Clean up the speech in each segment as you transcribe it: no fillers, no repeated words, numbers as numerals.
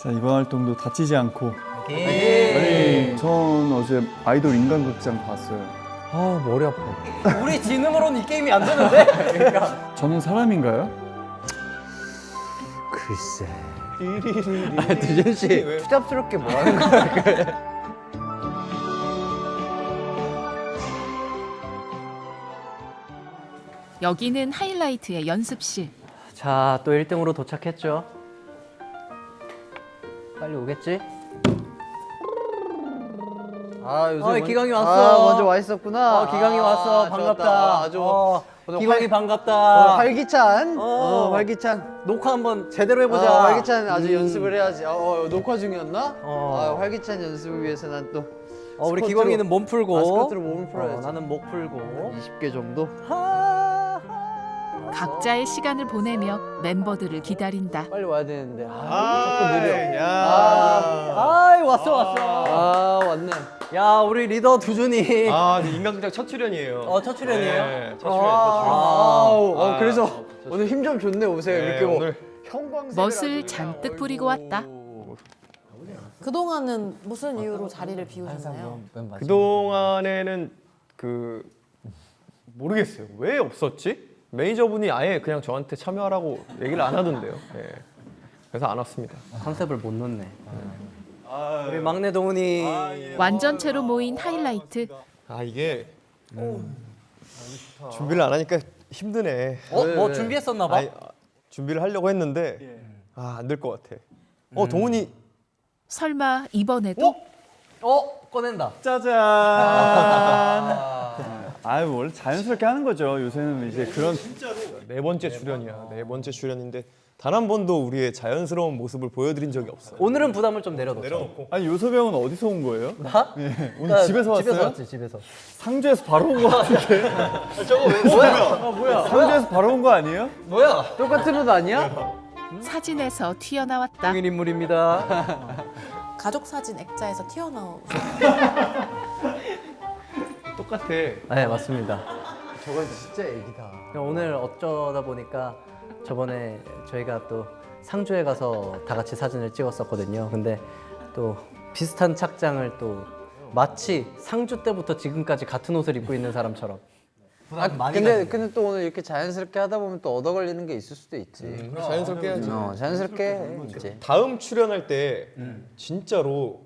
자, 이번 활동도 다치지 않고. 예. 전 어제 아이돌 인간극장 봤어요. 아 머리 아파. 우리 지능으로는 이 게임이 안 되는데? 저는 사람인가요? 글쎄. 두준 씨 추잡스럽게 뭐 하는 거야? 여기는 하이라이트의 연습실. 자, 또 1등으로 도착했죠. 빨리 오겠지? 아 요새 기광이 왔어. 먼저 와 있었구나. 기광이 왔어. 반갑다. 좋았다. 아주 기광이 반갑다. 활기찬. 어. 활기찬. 녹화 한번 제대로 해보자. 활기찬 아주 연습을 해야지. 녹화 중이었나? 어. 활기찬 연습을 위해서 난 또 우리 스쿼트로- 기광이는 몸 풀고. 스쿼트로 몸을 풀어야지. 나는 목 풀고. 20개 정도. 각자의 시간을 보내며 멤버들을 기다린다. 빨리 와야 되는데. 자꾸 느려. 아이 왔어. 왔네. 야 우리 리더 두준이. 인간극장 첫 출연이에요. 첫 출연이에요? 네, 첫 출연. 그래서 오늘 힘 좀 좋네 오세요. 네, 이렇게 뭐 오늘 형광색 멋을 잔뜩 부리고 왔다. 그동안은 무슨 이유로 자리를 비우셨나요? 그동안에는 모르겠어요. 왜 없었지? 매니저분이 아예 그냥 저한테 참여하라고 얘기를 안 하던데요. 네. 그래서 안 왔습니다. 컨셉을 못 넣네. 우리 막내 동훈이. 완전체로 모인 하이라이트. 이게 준비를 안 하니까 힘드네. 뭐 준비했었나 봐. 준비를 하려고 했는데 안 될 것 같아. 동훈이 설마 이번에도? 꺼낸다. 짜잔. 아유, 원래 자연스럽게 하는 거죠. 요새는 이제 그런. 네 번째 출연이야. 네 번째 출연인데 단 한 번도 우리의 자연스러운 모습을 보여드린 적이 없어요. 오늘은 부담을 좀 내려놓자. 내려놓고. 아니, 요소병은 어디서 온 거예요? 나? 네, 오늘 집에서 왔어요? 집에서 왔지, 집에서. 상주에서 바로 온 거 같은데. 저거 왜 뭐야? 상주에서 바로 온 거 아니에요? 뭐야? 똑같은 옷 아니야? 사진에서 튀어나왔다. 공인 인물입니다. 가족 사진 액자에서 튀어나오셨어요. 똑같아. 네, 맞습니다. 저건 진짜 애기다. 오늘 어쩌다 보니까 저번에 저희가 또 상주에 가서 다 같이 사진을 찍었었거든요. 근데 또 비슷한 착장을 또 마치 상주 때부터 지금까지 같은 옷을 입고 있는 사람처럼. 근데 또 오늘 이렇게 자연스럽게 하다 보면 또 얻어 걸리는 게 있을 수도 있지. 자연스럽게 해야지. 자연스럽게 해, 이제. 다음 출연할 때 진짜로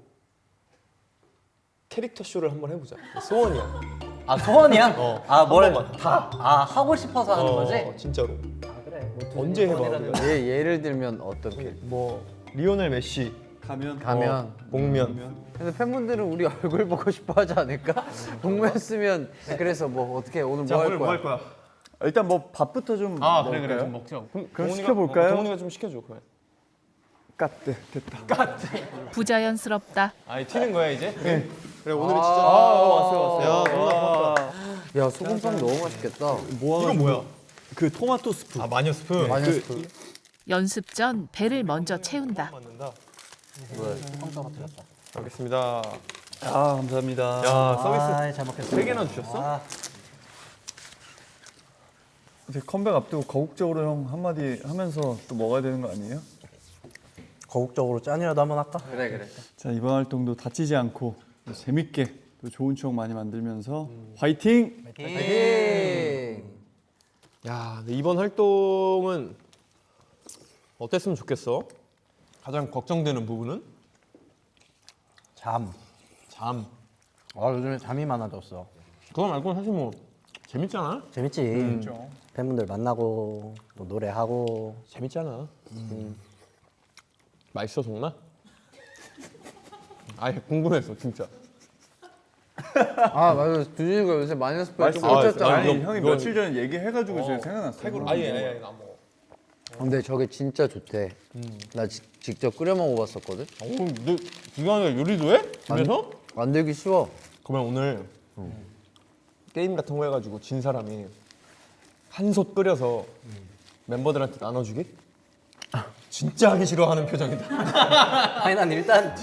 캐릭터 쇼를 한번 해보자. 소원이야. 소원이야? 뭘 번만. 다 하고 싶어서 하는 거지? 진짜로. 그래. 언제 해봐. 우리가. 예를 들면 어떻게? 뭐 리오넬 메시 가면. 복면. 근데 팬분들은 우리 얼굴 보고 싶어 하지 않을까? 복면 쓰면 그래서 뭐 어떻게 오늘 뭐 할 거야? 일단 뭐 밥부터 좀 먹을까요? 좀 먹자. 그럼 시켜볼까요? 동훈이가 좀 시켜줘. 그래. 까뜨 됐다. 부자연스럽다. 튀는 거야 이제? 그래 오늘은 진짜. 왔어요. 야 너무 고맙다. 야 소금빵 너무 맛있겠다. 이건 뭐야? 그 토마토 스프. 마녀 스프. 마녀 스프. 연습 전 배를 먼저 채운다. 맞는다. 알겠습니다. 감사합니다. 야 서비스 잘 먹겠습니다. 3개나 주셨어? 이제 컴백 앞두고 거국적으로 형 한마디 하면서 또 먹어야 되는 거 아니에요? 거국적으로 짠이라도 한번 할까? 그래. 자, 이번 활동도 다치지 않고 또 재밌게 또 좋은 추억 많이 만들면서 화이팅! 야 근데 이번 활동은 어땠으면 좋겠어? 가장 걱정되는 부분은? 잠. 요즘에 잠이 많아졌어. 그거 말고는 사실 뭐 재밌잖아. 재밌지. 팬분들 만나고 또 노래하고. 재밌잖아. 맛있어 동나? 궁금했어 진짜. 맞아. 두준이가 요새 마녀 스프를 좀 꽂혔잖아. 아니, 이거- 형이 이건- 며칠 전에 얘기해가지고 지금 생각났어요. 아예 나 뭐. 근데 저게 진짜 좋대. 나 직접 끓여 먹어봤었거든. 너 기광이가 요리도 해? 집에서? 만들기 쉬워. 그러면 오늘 게임 같은 거 해가지고 진 사람이 한솥 끓여서 멤버들한테 나눠주기? 진짜 하기 싫어하는 표정이다. 아니 난 일단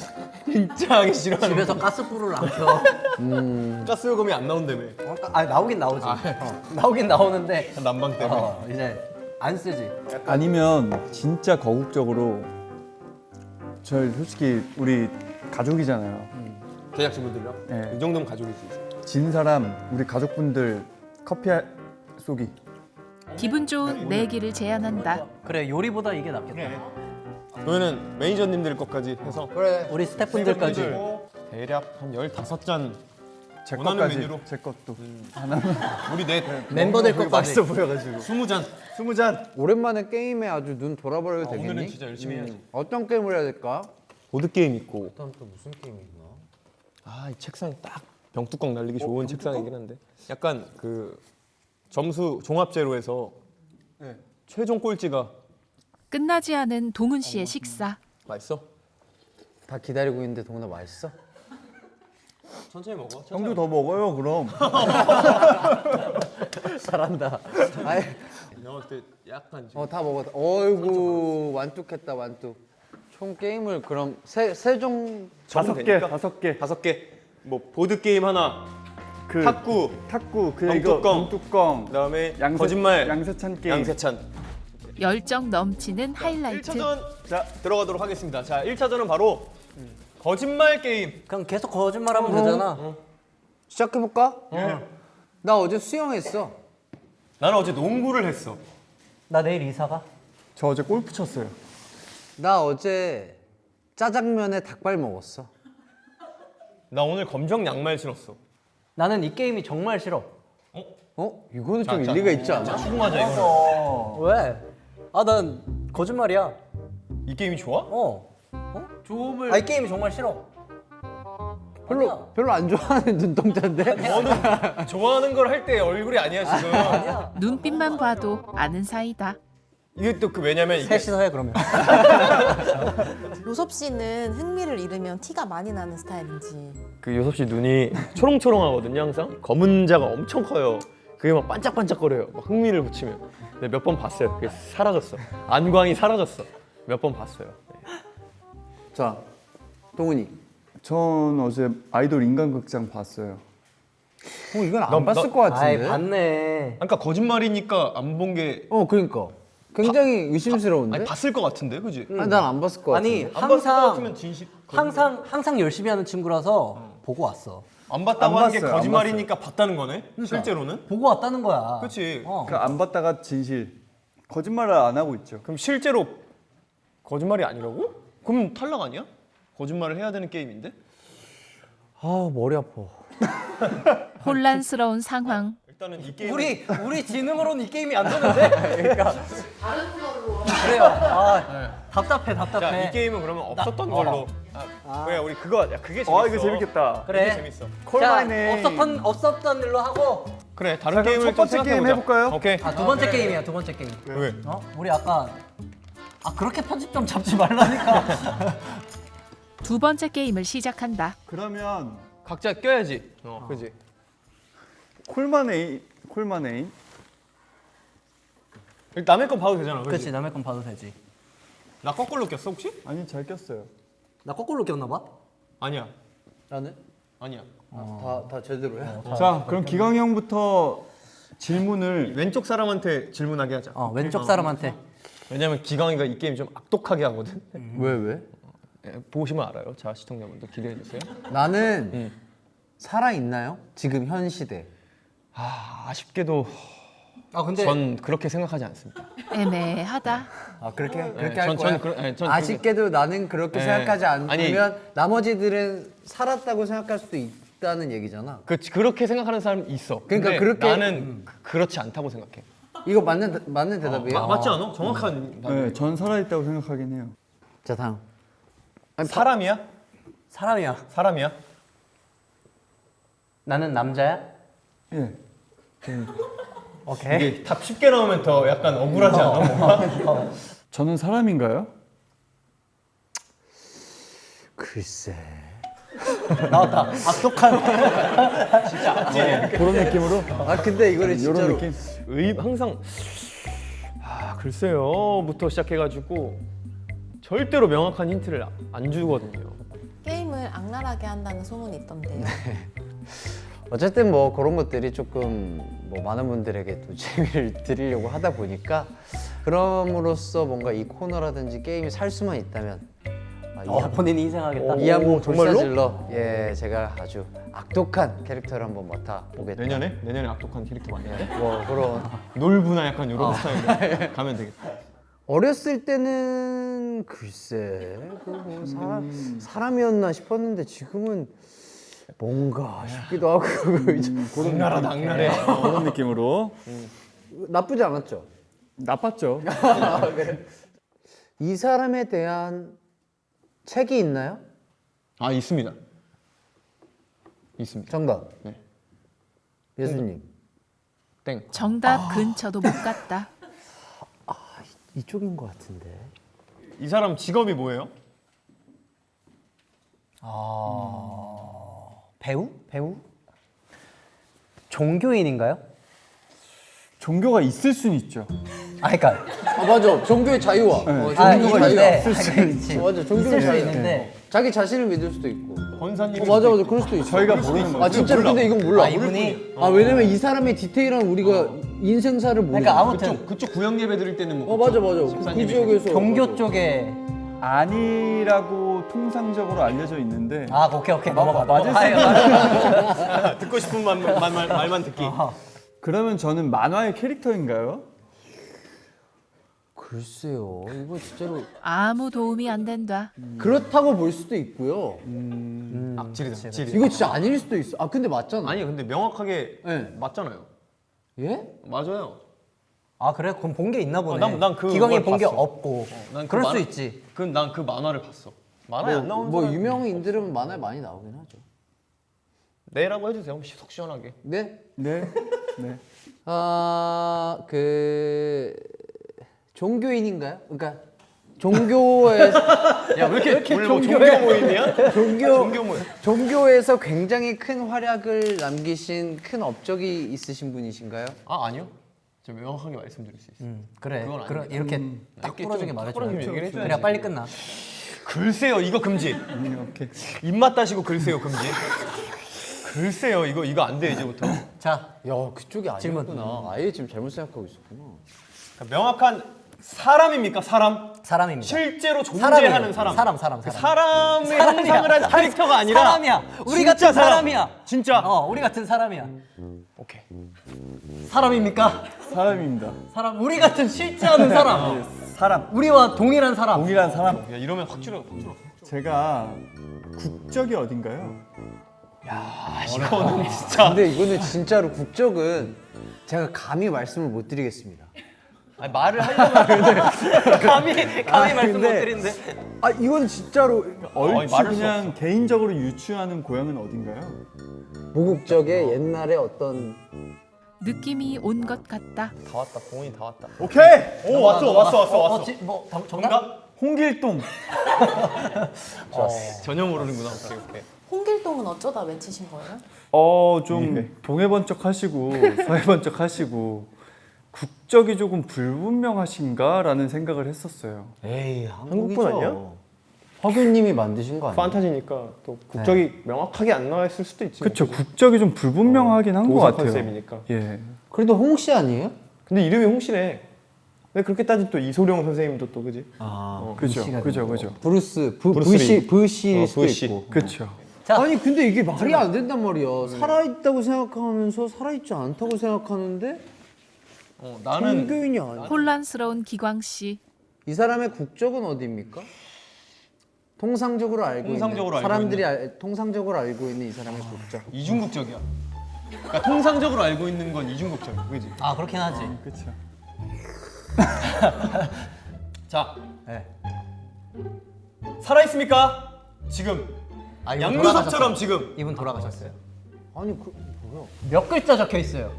진짜 하기 싫어하는. 집에서 가스불을 안 켜. 가스 요금이 안 나온다며. 나오긴 나오지. 나오긴 나오는데 난방 때문에. 이제 안 쓰지. 아니면 진짜 거국적으로 저 솔직히 우리 가족이잖아요. 제작진분들이랑 네. 이 정도면 가족이지. 진 사람 우리 가족분들 커피 쏘기. 기분 좋은 내기를 제안한다. 그래 요리보다 이게 낫겠다. 그러면은 매니저님들 것까지 해서 그래. 우리 스태프분들까지. 대략 한 15잔 제 원하는 것까지. 메뉴로. 제 것도. 우리 넷 멤버들 것까지. 맛있어 보여가지고. 20잔. 20잔. 오랜만에 게임에 아주 눈 돌아버려도 되겠니? 오늘은 진짜 열심히 해야지. 어떤 게임을 해야 될까? 보드 게임 있고. 일단 또 무슨 게임이 있나? 아, 이 책상이 딱 병뚜껑 날리기 좋은 책상이긴 한데. 약간 그 점수 종합제로 해서 최종 꼴찌가 끝나지 않은 동훈 씨의 식사. 맛있어? 다 기다리고 있는데 동훈아 맛있어? 천천히 먹어. 형도 더 먹어요 그럼. 잘한다. 아이, 나올 때 약간 지금 다 먹었다. 어이구 완뚝했다 완뚝. 총 게임을 그럼 세종 5개. 되니까? 5개. 5개. 뭐 보드 게임 하나, 그 탁구, 그 이거 뚜껑. 그다음에 거짓말, 양세찬 게임. 양세찬. 열정 넘치는 하이라이트. 1차전 자 들어가도록 하겠습니다. 자 1차전은 바로 거짓말 게임. 그냥 계속 거짓말하면 되잖아. 시작해볼까? 나 어제 수영했어. 나는 어제 농구를 했어. 나 내일 이사가. 저 어제 골프 쳤어요. 나 어제 짜장면에 닭발 먹었어. 나 오늘 검정 양말 신었어. 나는 이 게임이 정말 싫어. 이거는 좀 일리가 있지 않아? 추궁하자 이거. 왜? 아 난 거짓말이야. 이 게임이 좋아? 조음을. 이 게임이 정말 싫어. 별로 안 좋아하는 눈동자인데? 너는 좋아하는 걸 할 때 얼굴이 아니야 지금. 눈빛만 봐도 아는 사이다. 이게 또 그 왜냐면 이게 셋이서 해 그러면. 요섭 씨는 흥미를 잃으면 티가 많이 나는 스타일인지. 그 요섭 씨 눈이 초롱초롱하거든요 항상. 검은 자가 엄청 커요. 그게 막 반짝반짝거려요. 막 흥미를 붙이면. 근데 몇 번 봤어요. 그게 사라졌어. 안광이 사라졌어. 몇 번 봤어요. 자, 동훈이. 전 어제 아이돌 인간극장 봤어요. 이건 안 봤을 것 아이 같은데? 봤네. 아까 거짓말이니까 안 본 게 그러니까. 굉장히 의심스러운데? 아니 봤을 것 같은데, 그지? 난 안 봤을 것 아니 같은데? 안 봤을 것 항상 같으면 진실. 항상 열심히 하는 친구라서 보고 왔어. 안 봤다고 안 하는 게 봤어요, 안 거짓말이니까 봤다는 거네. 실제로는. 보고 왔다는 거야. 그렇지. 그러니까 안 봤다가 진실. 거짓말을 안 하고 있죠. 그럼 실제로 거짓말이 아니라고? 그럼 탈락 아니야? 거짓말을 해야 되는 게임인데? 아, 머리 아파. 혼란스러운 상황. 일단은 이 게임 우리 지능으로는 이 게임이 안 되는데. 그러니까 다른 걸로. 그래요. 답답해. 자, 이 게임은 그러면 없었던 걸로. 왜 우리 그거 야 그게 재밌어. 이거 재밌겠다. 그래. 그게 재밌어. 콜마네. 없었던 일로 하고. 그래 다른 자, 그럼 게임을 첫 번째 좀 게임 생각해보자. 해볼까요? 오케이. 두 번째 게임이야. 두 번째 게임. 왜? 우리 아까 그렇게 편집 좀 잡지 말라니까. 두 번째 게임을 시작한다. 그러면 각자 껴야지. 그지. 콜마네인. 남의 건 봐도 되잖아. 그지. 그렇지. 남의 건 봐도 되지. 나 거꾸로 꼈어 혹시? 아니 잘 꼈어요. 나 거꾸로 꼈나 봐. 아니야. 나는? 아니야. 다 제대로 해. 자, 그럼 기광 형부터 질문을 왼쪽 사람한테 질문하게 하자. 왼쪽 사람한테. 왜냐면 기광이가 이 게임 좀 악독하게 하거든. 왜? 보시면 알아요. 자 시청자분들 기대해 주세요. 나는 살아있나요? 지금 현 시대. 아쉽게도 근데 전 그렇게 생각하지 않습니다. 애매하다. 그렇게 네, 할 거야? 전 아쉽게도 나는 그렇게 네. 생각하지 않으면 아니. 나머지들은 살았다고 생각할 수도 있다는 얘기잖아. 그렇게 생각하는 사람 있어. 그러니까 근데 그렇게- 나는 그렇지 않다고 생각해. 이거 맞는 대답이에요? 맞지 않아? 정확한 네, 전 살아있다고 생각하긴 해요. 자, 다음. 사람이야? 사람이야. 사람이야? 나는 남자야. 예. 오케이. 이게 답 쉽게 나오면 더 약간 억울하지 않아? 뭔가? 저는 사람인가요? 글쎄. 나왔다. 악독한. 그런 느낌으로? 근데 이거를 이런 진짜로 느낌? 항상 글쎄요부터 시작해가지고 절대로 명확한 힌트를 안 주거든요. 게임을 악랄하게 한다는 소문이 있던데요. 어쨌든 뭐 그런 것들이 조금 뭐 많은 분들에게 또 재미를 드리려고 하다 보니까 그럼으로써 뭔가 이 코너라든지 게임이 살 수만 있다면 본인이 희생하겠다. 이한봉 정말로? 돌사질러. 예, 제가 아주 악독한 캐릭터를 한번 맡아보겠다. 내년에 악독한 캐릭터 만나요. 뭐 그런. 놀부나 약간 이런 스타일로 가면 되겠다. 어렸을 때는 글쎄 그뭐 사람이었나 싶었는데 지금은 뭔가 싶기도 하고 악랄하다 악랄해. 그런 느낌으로 나쁘지 않았죠. 나빴죠. 이 사람에 대한 책이 있나요? 아 있습니다. 있습니다. 정답. 네. 예수님. 땡. 정답 근처도 못 갔다. 이쪽인 것 같은데. 이 사람 직업이 뭐예요? 배우? 종교인인가요? 종교가 있을 수는 있죠. 그러니까 아 맞아. 종교의 자유와. 종교가 자유와. 있을 수 있지. 맞아. 종교의 있을 수 자유. 있는데 자기 자신을 믿을 수도 있고. 권사님. 맞아. 그럴 수도 있어. 저희가 모르는 아 거죠. 진짜로 근데 이건 몰라. 이분이 왜냐면 이 사람의 디테일한 우리가 인생사를 모르. 그러니까 아무튼 그쪽 구역 예배 드릴 때는 뭐. 맞아. 그 지역에서. 종교 쪽에 아니라고 통상적으로 알려져 있는데 오케이 넘어가. 맞을 수 듣고 싶은 말만 듣기. 그러면 저는 만화의 캐릭터인가요? 글쎄요. 이거 진짜로 아무 도움이 안 된다. 그렇다고 볼 수도 있고요. 악질이다. 악질. 이거 진짜 아닐 수도 있어. 아 근데 맞잖아. 아니 근데 명확하게 네. 맞잖아요. 예? 맞아요. 그래? 그럼 본 게 있나 보네. 난그 기광이 걸 본 게 봤어. 없고. 난그 그럴 수 만화- 있지. 난 그 만화를 봤어. 만화에 안 나오는 뭐 사람 유명인들은 만화에 많이 나오긴 하죠. 네라고 해주세요. 속 시원하게. 네? 네. 그 종교인인가요? 그러니까 종교에서 야 왜 이렇게 오늘 뭐 종교 모임이야? 종교에서 굉장히 큰 활약을 남기신 큰 업적이 있으신 분이신가요? 아니요. 저 명확하게 말씀드릴 수 있어요. 그래. 그건 그럼 이렇게 딱 이렇게 부러지게 좀 말해줘. 부러지게 얘기를 해줘야지. 그래야 빨리 끝나. 글쎄요 이거 금지. 오케이. 입맛 따시고 글쎄요 금지. 글쎄요 이거 안 돼 이제부터. 자, 야 그쪽이 질문. 아니었구나. 아예 지금 잘못 생각하고 있었구나. 그러니까 명확한 사람입니까 사람? 사람입니다. 실제로 존재하는 사람. 사람. 그 사람의 형상을 한 캐릭터가 아니라 사람이야. 우리 진짜 같은 사람. 사람이야. 진짜. 우리 같은 사람이야. 오케이. 사람입니까? 사람입니다. 사람. 우리 같은 실제하는 사람. 사람. 우리와 동일한 사람. 동일한 사람. 야 이러면 확 줄어. 제가 국적이 어딘가요? 이거는 진짜. 근데 이거는 진짜로 국적은 제가 감히 말씀을 못 드리겠습니다. 아니, 말을 하려면 감히 말씀 못 근데- 드리는데. 아 이건 진짜로 얼추 말할 수 그냥 개인적으로 유추하는 고향은 어딘가요? 모국적의 옛날에 어떤 느낌이 온 것 같다. 다 왔다. 공이 다 왔다. 오케이. 오 왔어. 뭐 정답? 정답? 홍길동. 전혀 모르는구나. 오케이. 홍길동은 어쩌다 외치신 거예요? 좀 동해번쩍하시고 서해번쩍하시고 국적이 조금 불분명하신가라는 생각을 했었어요. 에이 한국분 아니야? 화교님이 만드신 거 아니에요? 판타지니까 또 국적이 명확하게 안 나와 있을 수도 있지. 그렇죠. 국적이 좀 불분명하긴 한 것 도사 같아요. 컨셉이니까. 예. 그래도 홍 씨 아니에요? 근데 이름이 홍씨네. 근데 그렇게 따지면 또 이소룡 선생님도 또 그지? 그죠. 브루스 브루스 브씨일 수도 브루시. 있고. 그렇죠. 자, 아니 근데 이게 말이 안 된단 말이야. 살아있다고 생각하면서 살아있지 않다고 생각하는데 나는 종교인이 아니야. 혼란스러운 기광 씨. 이 사람의 국적은 어디입니까? 통상적으로 알고 통상적으로 있는 알고 사람들이 통상적으로 알고 있는 이 사람의 국적. 이중국적이야. 그러니까 통상적으로 알고 있는 건 이중국적이야, 그지? 그렇긴 하지. 그렇죠. 자, 네. 살아 있습니까? 지금 이분 양교섭처럼 돌아가셨어요. 지금. 이분 돌아가셨어요. 아니 그 뭐야? 몇 글자 적혀 있어요?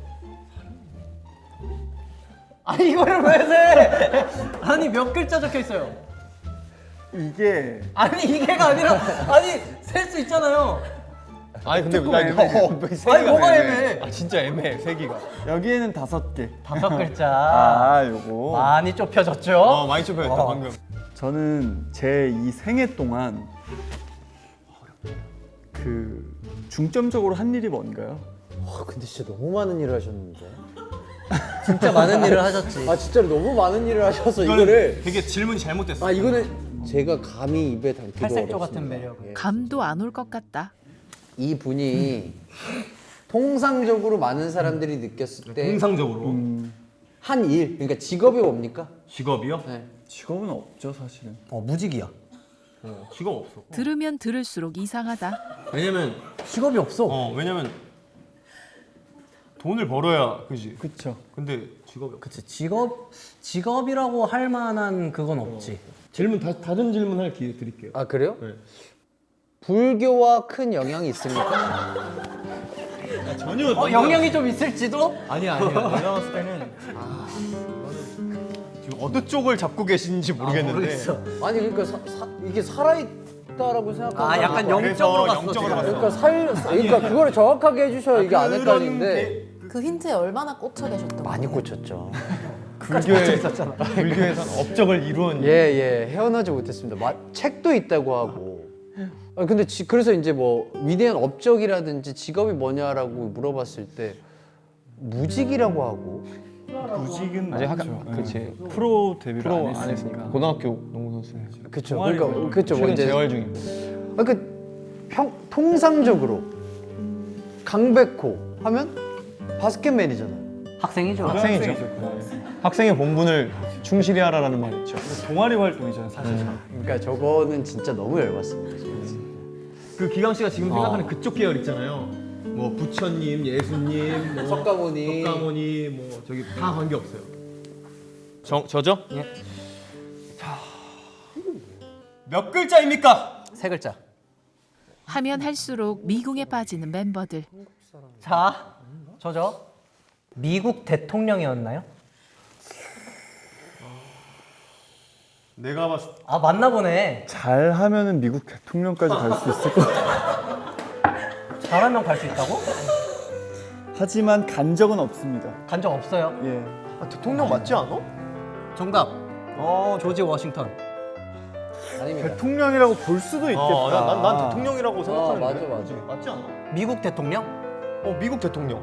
아니 이거를 왜 세? 아니 몇 글자 적혀 있어요? 이게 아니 이게가 아니라 아니 셀 수 있잖아요. 아니 근데 아니 뭐가 애매해? 진짜 애매해 세기가. 여기에는 5개. 5글자. 요거. 많이 좁혀졌죠? 많이 좁혀졌다 방금. 저는 제 이 생애 동안 그 중점적으로 한 일이 뭔가요? 와 근데 진짜 너무 많은 일을 하셨는데. 진짜 많은 일을 하셨지. 아 진짜로 너무 많은 일을 하셔서 이거는 이거를 되게 질문이 잘못됐어. 이거는 제가 감히 입에 담기도 팔색조 어렵습니다. 같은 매력. 예. 감도 안 올 것 같다. 이 분이 통상적으로 많은 사람들이 느꼈을 때 통상적으로 한 일, 그러니까 직업이 뭡니까? 직업이요? 네. 직업은 없죠 사실은. 무직이야. 직업 없어. 들으면 들을수록 이상하다. 왜냐면 직업이 없어. 왜냐면 돈을 벌어야 그지. 그쵸. 근데 직업이 없어. 그치, 직업이라고 할 만한 그건 없지. 질문 다른 질문 할 기회 드릴게요. 아 그래요? 네. 불교와 큰 영향이 있습니까? 전혀 영향이 좀 있을지도? 아니야. 내가 봤을 때는 지금 어느 쪽을 잡고 계신지 모르겠는데. 모르겠어. 아니 그러니까 이게 살아있다라고 생각하면 약간 그래서 영적으로 갔어. 영적으로 지금. 갔어. 그러니까 그거를 정확하게 해주셔야 이게 안 헷갈리는데 그 힌트에 얼마나 꽂혀 계셨던 많이 거예요? 꽂혔죠. 불교에선 업적을 이룬 예, 헤어나지 못했습니다. 책도 있다고 하고. 근데 그래서 이제 뭐 위대한 업적이라든지 직업이 뭐냐라고 물어봤을 때 무직이라고 하고. 무직은 아직 맞죠. 그치. 프로 데뷔를 프로 안 안 했으니까. 했으니까. 고등학교 농구 선수. 그렇죠. 그러니까 그렇죠. 최근 이제 재활 중입니다. 통상적으로 강백호 하면 바스켓맨이잖아요. 학생이죠. 학생의 본분을 충실히 하라라는 말이 있죠. 동아리 활동이잖아요 사실. 그러니까 저거는 진짜 너무 열받습니다. 저는. 그 기강 씨가 지금 생각하는 그쪽 계열 있잖아요. 뭐 부처님, 예수님, 뭐 석가모니. 뭐 저기 다 관계 없어요. 저죠? 예. 몇 글자입니까? 세 글자. 하면 할수록 미궁에 빠지는 멤버들. 자, 저죠. 미국 대통령이었나요? 내가 봤을 때 아, 맞나 보네. 잘 하면은 미국 대통령까지 갈 수 있을 것 같아요. 잘하면 갈 수 있다고? 하지만 간 적은 없습니다. 간 적 없어요. 예. 대통령 맞지 않아? 정답. 조지 워싱턴. 아닙니다. 대통령이라고 볼 수도 있겠다. 난 대통령이라고 생각하는데. 맞아. 맞지 않아? 미국 대통령? 미국 대통령.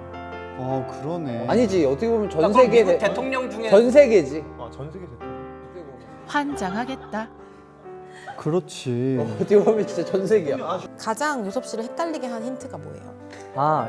그러네. 아니지 어떻게 보면 전 그럼 세계 미국 대통령 중에 전 세계지. 전 세계 대통령. 환장하겠다. 그렇지. 어떻게 보면 진짜 전 세계야. 가장 요섭 씨를 헷갈리게 한 힌트가 뭐예요?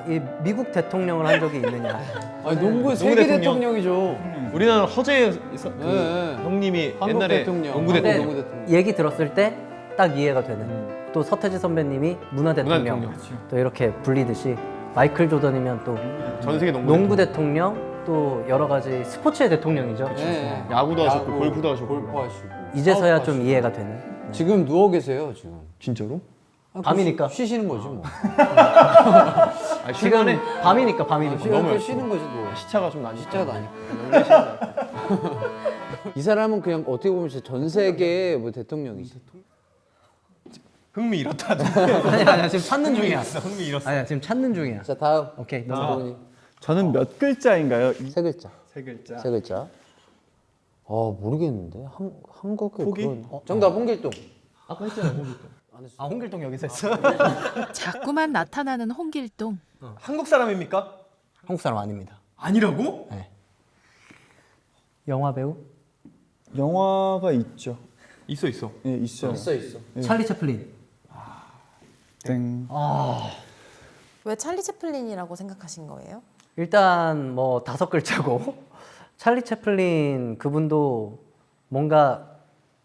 이 미국 대통령을 한 적이 있느냐? 아니 농구 세계 대통령. 대통령이죠. 우리나라 허재 네. 형님이 한국 옛날에 대통령. 농구 근데 대통령. 농구 대통령. 얘기 들었을 때 딱 이해가 되는. 또 서태지 선배님이 문화 대통령. 대통령. 또 이렇게 불리듯이 마이클 조던이면 또 전 세계 농구 농구 대통령, 또 여러 가지 스포츠의 대통령이죠. 네. 야구도 하셨고 골프도 하셨고. 골프 하시고. 이제서야 사업 좀 하시고. 이해가 되는. 지금 누워 계세요 지금. 진짜로? 밤이니까. 쉬시는 거지 뭐. 지금 밤이니까 밤이니까. 쉬는 쉬는 거지 뭐. 시차가 좀 나니. 진짜 나니까. 이 사람은 그냥 어떻게 보면 진짜 전 세계의 뭐 대통령이지. 흥미 잃었다. 아니야 지금 찾는 중이야. 흥미 잃었어. 아니야 지금 찾는 중이야. 자 다음. 오케이. 정동훈이. 저는 몇 글자인가요? 세 글자. 세 글자. 세 글자. 모르겠는데 한국의 포기? 그런. 정답 홍길동. 아까 했잖아요. 홍길동. 홍길동 여기서 했어. 자꾸만 나타나는 홍길동. 한국 사람입니까? 한국 사람 아닙니다. 아니라고? 영화 배우? 영화가 있죠. 있어. 예, 있어요. 있어. 찰리 채플린. 땡. 왜 찰리 채플린이라고 생각하신 거예요? 일단 뭐 5글자고 찰리 채플린 그분도 뭔가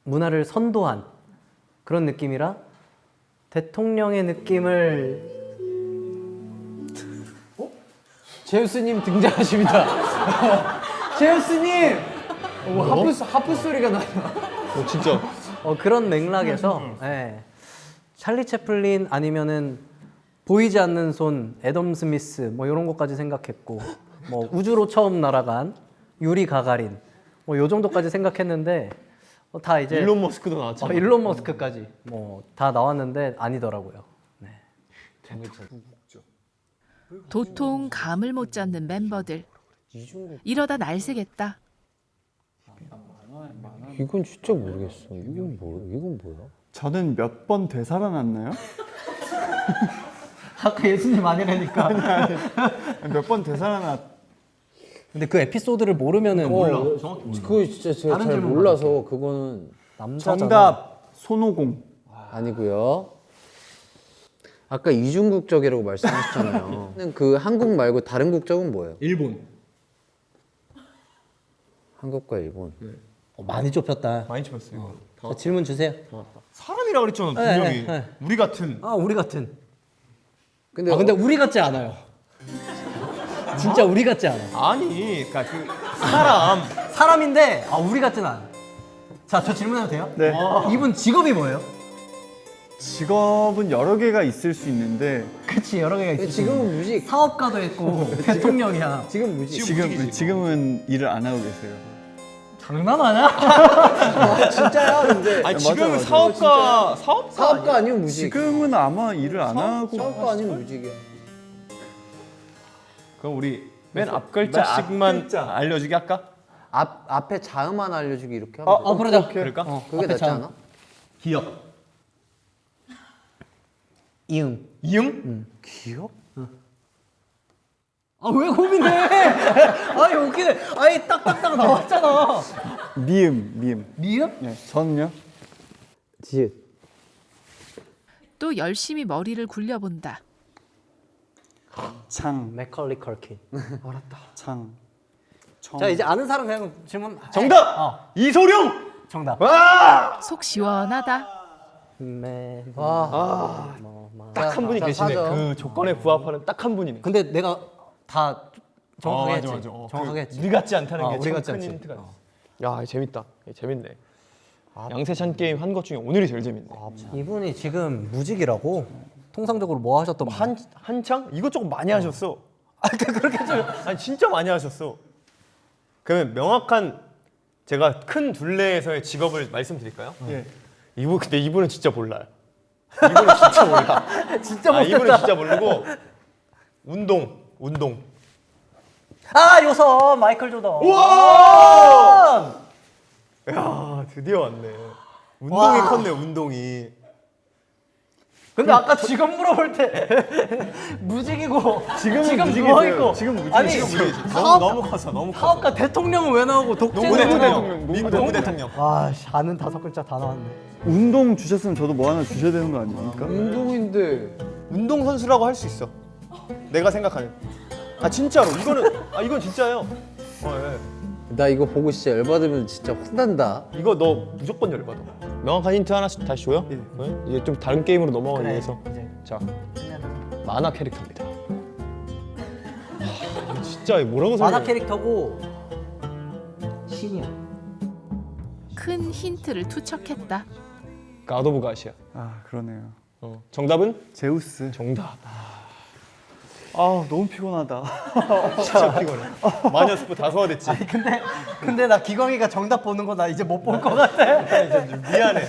문화를 선도한 그런 느낌이라 대통령의 느낌을 제우스님 등장하십니다. 제우스님. 하프 소리가 나요. 진짜. 그런 맥락에서 찰리 채플린 아니면은 보이지 않는 손 애덤 스미스 뭐 이런 것까지 생각했고 뭐 우주로 처음 날아간 유리 가가린 뭐 요 정도까지 생각했는데 다 이제 일론 머스크도 나왔잖아. 일론 머스크까지 뭐 다 나왔는데 아니더라고요. 도통 감을 못 잡는 멤버들. 이러다 날 새겠다. 이건 진짜 모르겠어. 이건 뭐야? 저는 몇 번 되살아났나요? 아까 예수님 아니라니까. 몇 번 되살아났. 근데 그 에피소드를 모르면은 몰라. 그거 진짜 제가 잘 몰라서 그거는 남자잖아. 정답 손오공. 아니고요. 아까 이중 국적이라고 말씀하셨잖아요. 그 한국 말고 다른 국적은 뭐예요? 일본. 한국과 일본. 많이 좁혔다. 많이 쳤어요. 이거. 자, 질문 주세요. 사람이라 그랬잖아 네, 분명히. 네. 우리 같은. 아 우리 같은. 근데, 근데 우리 같지 않아요. 진짜 우리 같지 않아. 아니, 그러니까 그 사람. 사람인데 우리 같진 않아. 자, 저 질문해도 돼요? 네. 이분 직업이 뭐예요? 직업은 여러 개가 있을 수 있는데 그치, 여러 개가 있어. 지금은 무직. 사업가도 있고 대통령이야. 지금 무직. 지금은 일을 안 하고 계세요. 장난하냐? 진짜야 근데. 아니 맞아, 지금 맞아. 사업가 아니면 무직. 지금은 아마 일을 안 하고 사업가 아니면 무직이야. 그럼 우리 맨 앞 글자씩만 글자. 알려주게 할까? 앞에 자음 하나 알려주기 이렇게 하면 돼. 그러자. 그럴까? 그게 앞에 낫지 자음. 않아? 기억. 이응. 이응? 기억? 왜 고민해? 아니 웃기네. 아니 딱딱딱 나왔잖아. 미음. 미음? 네, 저는요? 지읒. 또 열심히 머리를 굴려본다. 창. 맥컬리 컬킨. 창. 청. 자, 이제 아는 사람 그냥 질문. 정답! 이소룡! 정답. 속 시원하다. 딱 한 분이 자, 계시네. 사죠. 그 조건에 부합하는 딱 한 분이네. 근데 내가 다 정확하게 맞아, 했지. 맞아. 정확하게 했지. 우리 같지 않다는 게 우리 참 같지 큰 않지. 힌트가 있어. 야, 이거 재밌다. 이거 재밌네. 양세찬 게임 한 것 중에 오늘이 제일 재밌네. 이분이 지금 무직이라고? 통상적으로 뭐 하셨던 분? 한창 이것저것 많이 하셨어. 그렇게 좀 아니 진짜 많이 하셨어. 그러면 명확한 제가 큰 둘레에서의 직업을 말씀드릴까요? 예. 근데 이분은 진짜 몰라요. 이분은 진짜 몰라. 진짜 못했다. 이분은 진짜 모르고 운동. 요선 마이클 조던. 야, 드디어 왔네. 운동이 컸네, 운동이. 근데 아까 직업 물어볼 때 무직이고 지금 무직이세요. 누워 있고 지금 무직이세요. 아니 지금 너무 커서. 사업가 대통령은 왜 나오고 독재 농구 대통령, 미국 농구 대통령. 아는 5글자 다 나왔네. 운동 주셨으면 저도 뭐 하나 주셔야 되는 거 아닙니까? 운동인데. 운동 선수라고 할 수 있어. 내가 생각하는. 진짜로 이건 진짜예요. 예. 나 이거 보고 진짜 열받으면 진짜 혼난다. 이거 너 무조건 열받아. 명확한 힌트 하나씩 다시 줘요? 네? 이제 좀 다른 게임으로 넘어가기 위해서. 자, 만화 캐릭터입니다. 이거 진짜 뭐라고 만화 설명해? 캐릭터고 신이야. 큰 힌트를 투척했다. God of Garcia. 그러네요. 정답은? 제우스. 정답. 너무 피곤하다. 진짜 피곤해. 마녀 스프 다 소화됐지. 근데 나 기광이가 정답 보는 거 나 이제 못 볼 것 같아. 미안해.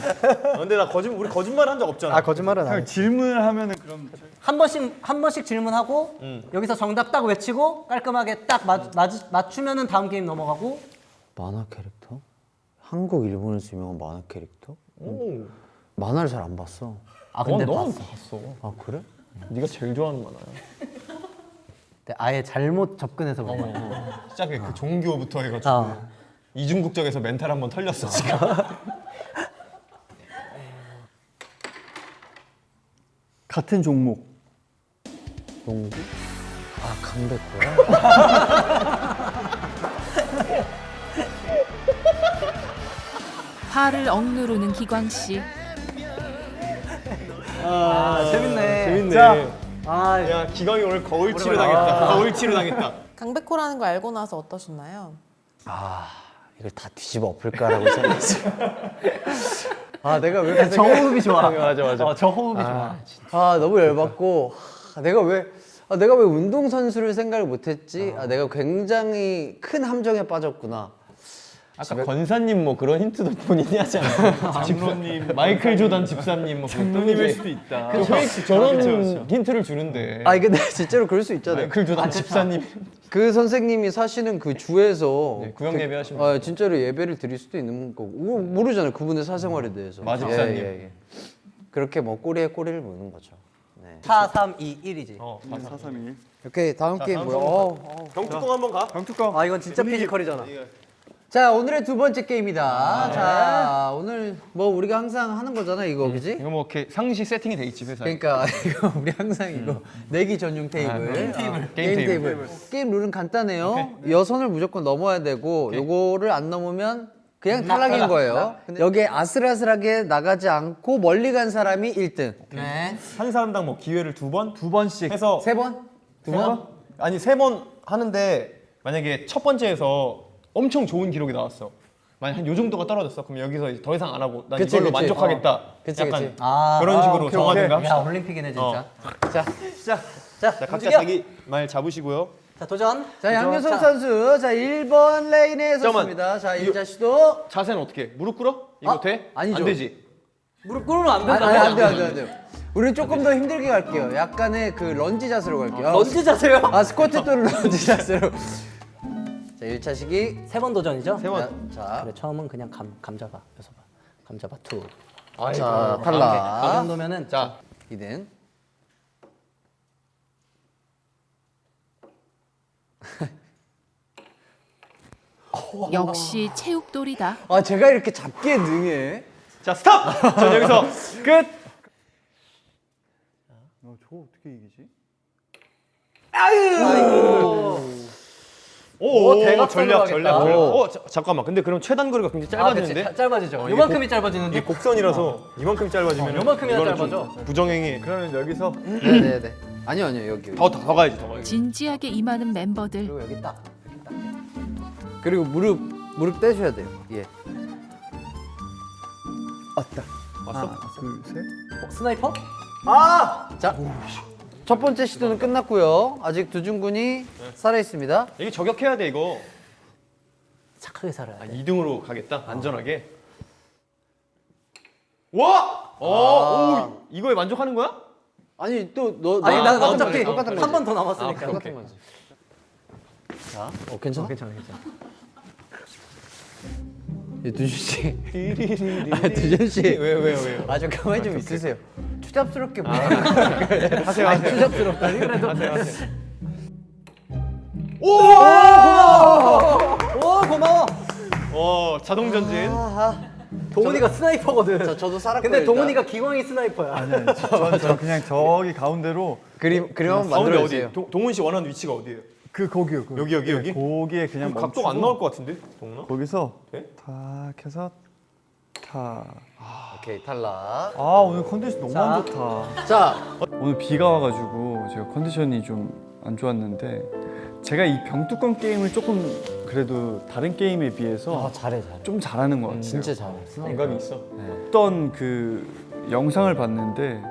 근데 나 우리 거짓말 한 적 없잖아. 거짓말은 그냥 질문을 하면은 그럼 한 번씩 질문하고 여기서 정답 딱 외치고 깔끔하게 딱 맞추면은 다음 게임 넘어가고. 만화 캐릭터? 한국, 일본에서 유명한 만화 캐릭터? 오. 만화를 잘 안 봤어. 근데 넌 봤어. 봤어. 아 그래? 네가 제일 좋아하는 만화야. 근데 아예 잘못 접근해서 그런 거야. 시작해 그 종교부터 해가지고 이중국적에서 멘탈 한번 털렸어 지금. 같은 종목. 농구? 강백호야? 화를 억누르는 기광 씨. 재밌네. 재밌네. 아, 야 기광이 오늘 거울치료 당했다. 거울치료 당했다. 강백호라는 걸 알고 나서 어떠셨나요? 이걸 다 뒤집어 엎을까라고 생각했어. 내가 왜 이렇게 저 호흡이 좋아. 맞아. 저 호흡이 좋아. 너무 열받고 내가 왜 운동선수를 생각을 못했지? 내가 굉장히 큰 함정에 빠졌구나. 아까 권사님 뭐 그런 힌트도 본인이 하지 않았어요? 장로님, 마이클 조단 집사님 뭐 장로님일 수도 있다. 저런 힌트를 주는데. 근데 진짜로 그럴 수 있잖아요. 마이클 조단 집사님. 그 선생님이 사시는 그 주에서 구역 예배하시면 진짜로 예배를 드릴 수도 있는 거고 모르잖아요. 그분의 사생활에 대해서. 마 집사님. 예. 그렇게 뭐 꼬리에 꼬리를 무는 거죠. 네. 4, 3, 2, 1이지. 431. 오케이 다음 게임 뭐야? 병뚜껑 한번 가. 병뚜껑. 이건 진짜 피지컬이잖아. 자, 오늘의 두 번째 게임이다. 자, 오늘 뭐 우리가 항상 하는 거잖아, 이거, 그지? 이거 뭐 이렇게 상시 세팅이 돼 있지 회사에. 그러니까 이거 우리 항상 이거 내기 전용 테이블. 게임 테이블. 게임 룰은 간단해요. 여선을 무조건 넘어야 되고 요거를 안 넘으면 그냥 탈락인 거예요. 근데 여기에 아슬아슬하게 나가지 않고 멀리 간 사람이 1등. 네. 한 사람당 뭐 기회를 두 번씩 씩 해서 3번? 2번? 아니 3번 하는데 만약에 첫 번째에서 엄청 좋은 기록이 나왔어. 만약 한 요 정도가 떨어졌어. 그럼 여기서 이제 더 이상 안 하고 난 그치, 이걸로 그치. 만족하겠다. 그치, 약간 그치. 그런 식으로 오케이, 정하든가 야 합시다. 올림픽이네 진짜. 자, 자, 자, 각자 움직여. 자기 말 잡으시고요. 자 도전. 자, 양효성 선수. 자, 1번 레인에 섰습니다. 자, 일자 씨도. 자세는 어떻게? 무릎 꿇어? 이거 아, 돼? 아니죠. 안 되지. 무릎 꿇으면 안 아니, 된다. 안 돼요, 안 돼요, 안 돼요. 우리는 조금 더 힘들게 갈게요. 약간의 그 런지 자세로 갈게요. 런지 자세요? 아, 스쿼트 또는 런지 자세로. 자, 1차 시기. 3번 도전이죠? 세 번. 자, 그래 처음은 그냥 감 잡아. 여섯 번. 감 잡아 투. 자, 이 탈락. 정도면은 자, 2등. 역시 체육돌이다. 아, 제가 이렇게 잡기에 능해. 자 스탑. 전 여기서 끝. 저 어떻게 이기지? 오, 대각선으로 전략. 하겠다. 잠깐만. 근데 그럼 최단 거리가 굉장히 아, 그치. 짧아지는데? 짧아지죠. 이게 요만큼이 짧아지는데. 이게 곡선이라서 이만큼 짧아지면 요만큼이나 이거는 좀 짧아져. 부정행위. 그러면 여기서 네네네. 아니요, 여기. 더 가야지. 진지하게 임하는 멤버들. 그리고 여기 딱. 그리고 무릎 떼셔야 돼요. 예. 왔어? 둘, 셋. 스나이퍼? 자, 첫 번째 시도는 끝났고요. 아직 두준 군이 살아 있습니다. 이게 저격해야 돼 이거. 착하게 살아야 돼. 2등으로 가겠다. 안전하게. 와! 오, 이거에 만족하는 거야? 아니 또 아니 나 아, 어차피 똑같은 한 번 더 남았으니까. 오케이. 자, 괜찮아? 괜찮아. 예, 두준 씨. 두준 씨. 왜요? 아, 좀 가만히 좀 있으세요. 추잡스럽게 뭐. 하세요. 추잡스럽다. 그래도. 오 고마워. 자동 전진. 동훈이가 스나이퍼거든. 저도 살았고요. 근데 일단. 동훈이가 기광이 스나이퍼야. 저 그냥 저기 가운데로 그림 한번 가운데 만들어 어디? 주세요. 동훈 씨 원하는 위치가 어디예요? 거기요. 여기? 거기에 그냥 각도가 안 멈추고 나올 것 같은데, 동훈아? 거기서 네? 탁 해서 탁. 오케이, 탈락. 아 오늘 컨디션 너무 안 좋다. 자, 오늘 비가 와가지고 제가 컨디션이 좀 안 좋았는데 제가 이 병뚜껑 게임을 조금 그래도 다른 게임에 비해서 잘해. 좀 잘하는 것 같아요. 진짜 잘해. 감각이 있어. 어떤 그 영상을 봤는데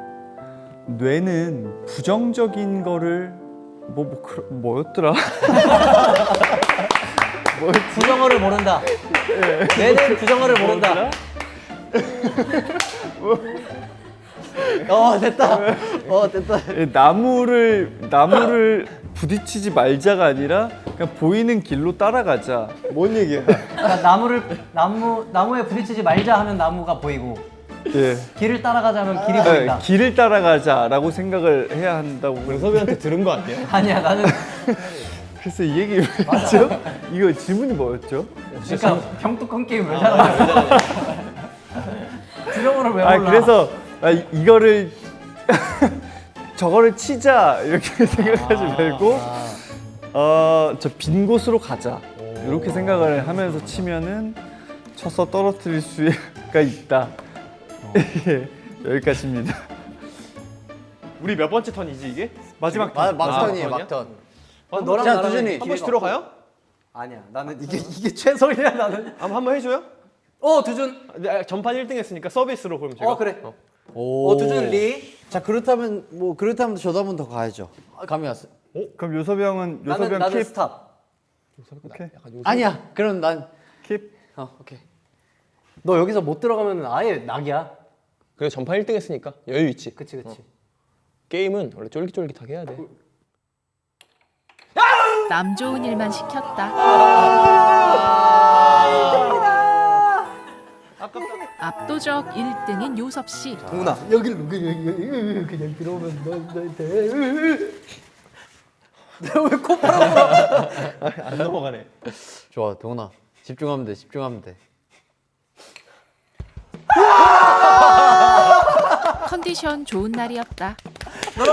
뇌는 부정적인 거를 뭐였더라? 부정어를 모른다. 내는 부정어를 모른다. 됐다. 됐다. 나무를 부딪히지 말자가 아니라 그냥 보이는 길로 따라가자. 뭔 얘기야? 그러니까 나무에 부딪히지 말자 하면 나무가 보이고 예. 길을 따라가자 하면 길이 보인다. 길을 따라가자라고 생각을 해야 한다고. 은섭이한테 들은 거 아니야? 아니야 나는 그래서 이 얘기 왜죠? 이거 질문이 뭐였죠? 그러니까 병뚜껑 게임 왜 잘하냐. 부정어를 왜 몰라? 그래서 이거를 저거를 치자 이렇게 생각하지 말고 저 빈 곳으로 가자 이렇게 생각을 하면서 치면은 쳐서 떨어뜨릴 수가 있다. 예, 여기까지입니다. 우리 몇 번째 턴이지 이게? 마지막 막턴이에요, 턴이야? 막턴. 너랑 자, 나랑 두준이. 기회가 한 번씩 없어. 들어가요? 아니야 나는 이게 최선이야 나는. 한번 해줘요? 두준. 전판 1등 했으니까 서비스로 그럼 제가. 그래. 오. 두준 리. 자, 그렇다면 저도 한 번 더 가야죠. 감이 왔어. 그럼 요섭이 형은 나는 킵. 스탑. 오케이. 아니야. 그럼 난 킵. 오케이. 너 여기서 못 들어가면 아예 낙이야. 그래 전판 1등 했으니까 여유 있지. 그치. 게임은 원래 쫄깃쫄깃하게 해야 돼. 남 좋은 일만 시켰다. 압도적 1등인 요섭 씨. 동훈아 여기를 그냥 들어오면 너한테 왜 콧바람 불어? 안 넘어가네. 좋아, 동훈아. 집중하면 돼. 집중하면 돼. 컨디션 좋은 날이었다.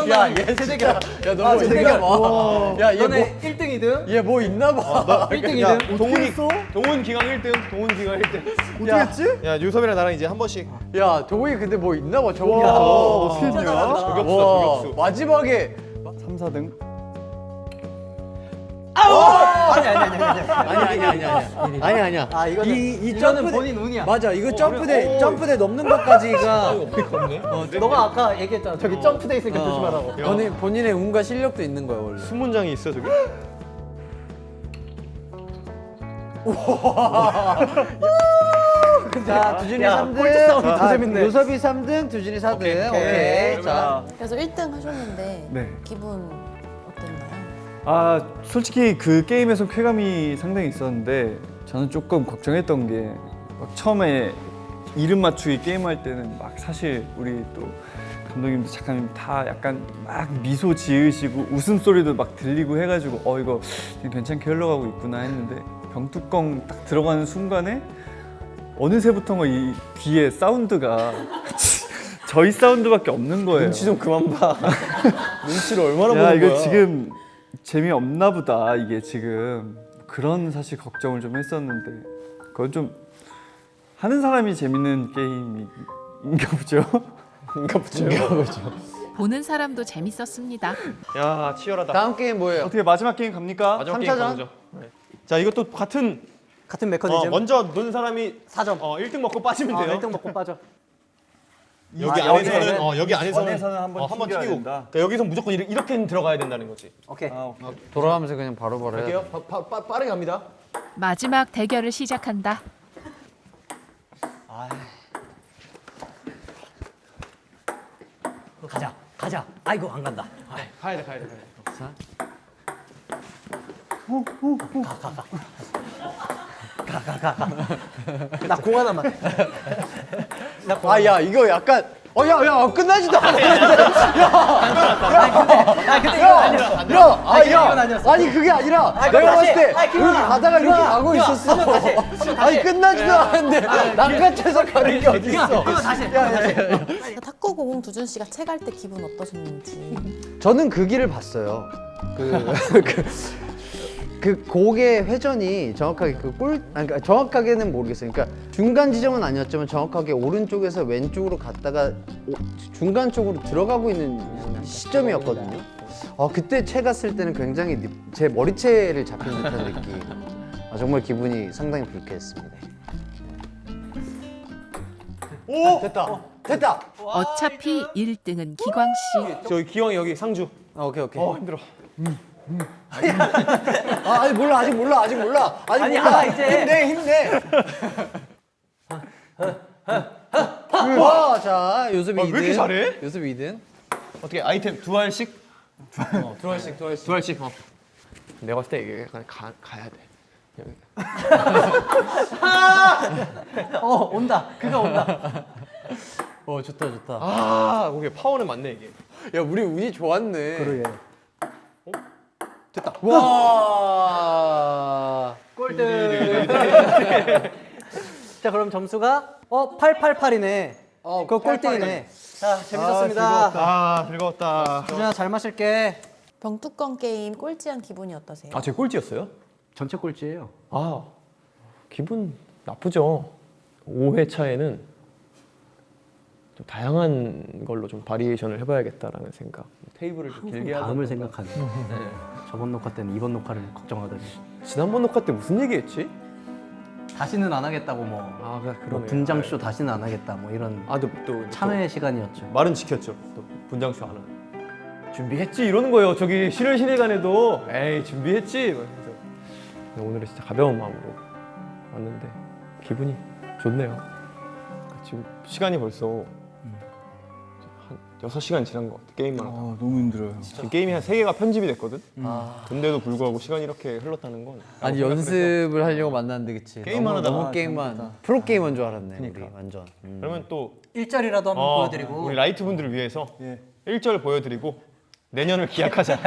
야, 얘 세대기야. 야, 너 세대기야. 야, 너네 1등, 2등? 얘 뭐 있나 봐. 1등, 야, 2등? 동훈 기강 1등. 동훈 기강 1등. 어떻게 했지? 야, 유섭이랑 나랑 이제 한 번씩. 야, 동욱이 근데 뭐 있나 봐. 저거. 어떻게 했냐? 저격수. 마지막에 3, 4등? 아니야. 아, 이거는 이 이거는 점프대- 본인 운이야. 맞아. 이거 점프대 넘는 것까지가 너가 아까 얘기했잖아. 저기 점프돼 있으니까 조심하라고. 본인의 운과 실력도 있는 거야, 원래. 수문장이 있어 저기. 자, 두준이 야, 3등. 꼴찌 싸움이 더 재밌네. 요섭이 3등, 두준이 4등. 오케이. 자, 그래서 1등 하셨는데 네. 기분 어땠나요? 아 솔직히 그 게임에서 쾌감이 상당히 있었는데 저는 조금 걱정했던 게 막 처음에 이름 맞추기 게임할 때는 막 사실 우리 또 감독님도 작가님 다 약간 막 미소 지으시고 웃음소리도 막 들리고 해가지고 이거 지금 괜찮게 흘러가고 있구나 했는데 병뚜껑 딱 들어가는 순간에 어느새부턴가 이 귀에 사운드가 저희 사운드밖에 없는 거예요. 눈치 좀 그만 봐. 눈치를 얼마나 야 보는 이거 거야. 지금 재미없나 보다 이게 지금 그런 사실 걱정을 좀 했었는데 그건 좀 하는 사람이 재밌는 게임인가 보죠. 보는 사람도 재밌었습니다. 야, 치열하다. 다음 게임 뭐예요? 어떻게 마지막 게임 갑니까? 마지막 게임 삼차전? 가보죠. 네. 자, 이것도 같은 같은 메커니즘. 먼저 넣은 사람이 4점. 1등 먹고 빠지면 돼요. 1등 먹고 빠져. 여기 아, 안에서는 여기 안에서는 안에서는 한번 한번 튀겨야 튀기고 된다. 그러니까 여기서 무조건 이렇게 들어가야 된다는 거지. 오케이. 돌아가면서 그냥 바로바로 해야 돼. 갈게요. 빠르게 갑니다. 마지막 대결을 시작한다. 가자. 아이고, 안 간다. 가야 돼. 나 공 하나만. 아, 야, 이거 약간 야, 끝나지도 않아. 아니 그게 아니라 내가 봤을 때 기분아. 이렇게 가다가 이렇게 가고 기분아. 있었어. 한번 다시. 아니 끝나지도 않았는데 낚아채서 가는 게 어딨어. 다시. 탁구 고공 두준 씨가 채갈 때 기분 어떠셨는지. 저는 그 길을 봤어요. 그 곡의 회전이 정확하게 그러니까 정확하게는 모르겠어요. 그러니까 중간 지점은 아니었지만 정확하게 오른쪽에서 왼쪽으로 갔다가 중간 쪽으로 들어가고 있는 시점이었거든요. 그때 채 갔을 때는 굉장히 제 머리채를 잡힌 듯한 느낌. 정말 기분이 상당히 불쾌했습니다. 오! 됐다. 어차피 1등은 기광 씨. 저기 기왕이 여기 상주. 오케이. 힘들어. 아직 몰라. 아직 몰라. 이제. 힘내. 와, 자, 요섭 2등. 왜 이렇게 잘해? 요섭 2등. 어떻게 아이템 두 알씩? 두 알씩. 내가 봤을 때 이게 약간 가야 돼. 온다. 그가 온다. 좋다. 거기 파워는 맞네 이게. 야, 우리 운이 좋았네. 그러게. 와. 꼴등. 자, 그럼 점수가 888이네. 그거 꼴등이네. 자, 재밌었습니다. 즐거웠다. 두준아, 잘 마실게. 병뚜껑 게임 꼴찌한 기분이 어떠세요? 제 꼴찌였어요? 전체 꼴찌예요. 기분 나쁘죠. 5회차에는 좀 다양한 걸로 좀 바리에이션을 해봐야겠다라는 생각. 테이블을 좀 길게 하다. 다음을 생각하네. 저번 녹화 때는 이번 녹화를 걱정하더니 지난번 녹화 때 무슨 얘기했지? 다시는 안 하겠다고 그러네. 분장쇼 다시는 안 하겠다 이런 또 참여의 시간이었죠. 말은 지켰죠. 또 분장쇼 안 하는. 준비했지 이러는 거예요. 저기 실현 시내관에도 에이 준비했지. 그래서 오늘은 진짜 가벼운 마음으로 왔는데 기분이 좋네요. 지금 시간이 벌써 한 6시간 지난 것 같아. 게임만 하다. 너무 힘들어요. 지금 게임이 한 3개가 편집이 됐거든. 근데도 불구하고 시간이 이렇게 흘렀다는 건 아니 연습을 하려고 만났는데 그치. 게임만 하다가 너무 게임만 프로 게이머인 줄 알았네. 우리 완전. 그러면 또 1절이라도 한번 보여드리고 우리 라이트 분들을 위해서 1절 보여드리고 내년을 기약하자.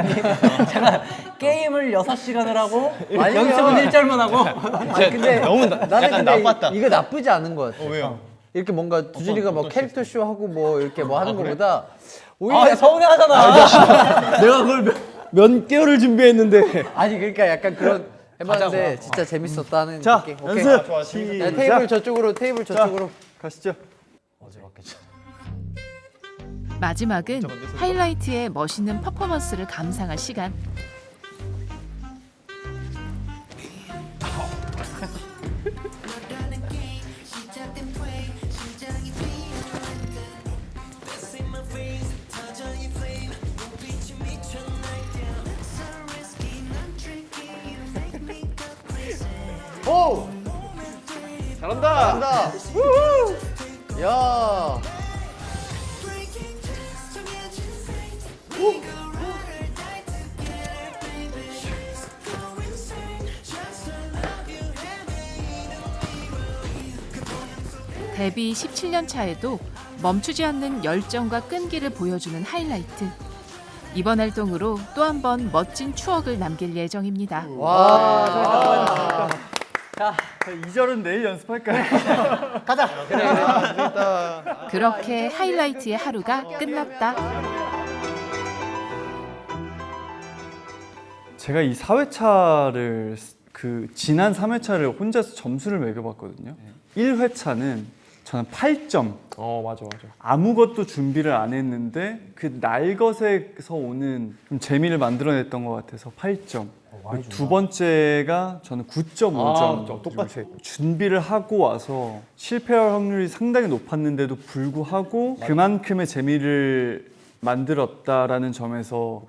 제가 게임을 6시간을 하고 연습은 1절만 하고 아니 근데 너무 나는 약간 근데 나빴다. 이거 나쁘지 않은 것 같아. 왜요? 이렇게 뭔가 두준이가 뭐 캐릭터 쇼 하고 뭐 이렇게 뭐 하는 그래? 것보다 오히려 서운해하잖아. 내가 그걸 몇 개월을 준비했는데. 아니 그러니까 약간 그런 해봤는데 진짜 재밌었다는 자, 느낌. 오케이. 연습. 야, 테이블 저쪽으로 테이블 저쪽으로. 가시죠. 마지막은 하이라이트의 멋있는 퍼포먼스를 감상할 시간. 오! 잘한다. 잘한다. 야. 데뷔 17년 차에도 멈추지 않는 열정과 끈기를 보여주는 하이라이트. 이번 활동으로 또 한 번 멋진 추억을 남길 예정입니다. 와. 자, 2절은 내일 연습할까요? 그렇게 하이라이트의 하루가 끝났다. 제가 이 4회차를 그 지난 3회차를 혼자서 점수를 매겨봤거든요. 1회차는 저는 8점. 맞아. 아무것도 준비를 안 했는데 그 날것에서 오는 좀 재미를 만들어냈던 것 같아서 8점. 두 번째가 저는 9.5점. 똑같아. 준비를 하고 와서 실패할 확률이 상당히 높았는데도 불구하고 그만큼의 재미를 만들었다라는 점에서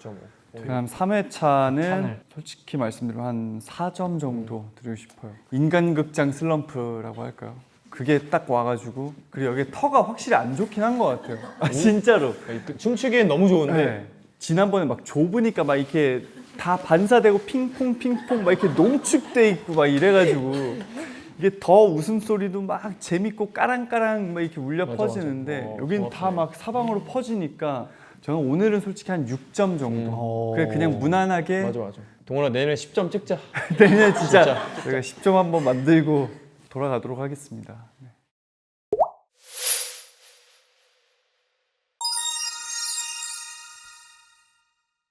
그냥 3회차는 솔직히 말씀드리면 한 4점 정도 드리고 싶어요. 인간극장 슬럼프라고 할까요? 그게 딱 와가지고 그리고 여기에 터가 확실히 안 좋긴 한 것 같아요. 진짜로. 춤추기엔 너무 좋은데. 네. 지난번에 막 좁으니까 막 이렇게 다 반사되고 핑퐁 막 이렇게 농축돼 있고 막 이래가지고 이게 더 웃음소리도 막 재밌고 까랑까랑 막 이렇게 울려 퍼지는데 여긴 다 막 사방으로 퍼지니까 저는 오늘은 솔직히 한 6점 정도. 그냥 무난하게 맞아. 동원아 내년에 10점 찍자. 내년 진짜 저희가 10점 한번 만들고 돌아가도록 하겠습니다. 네.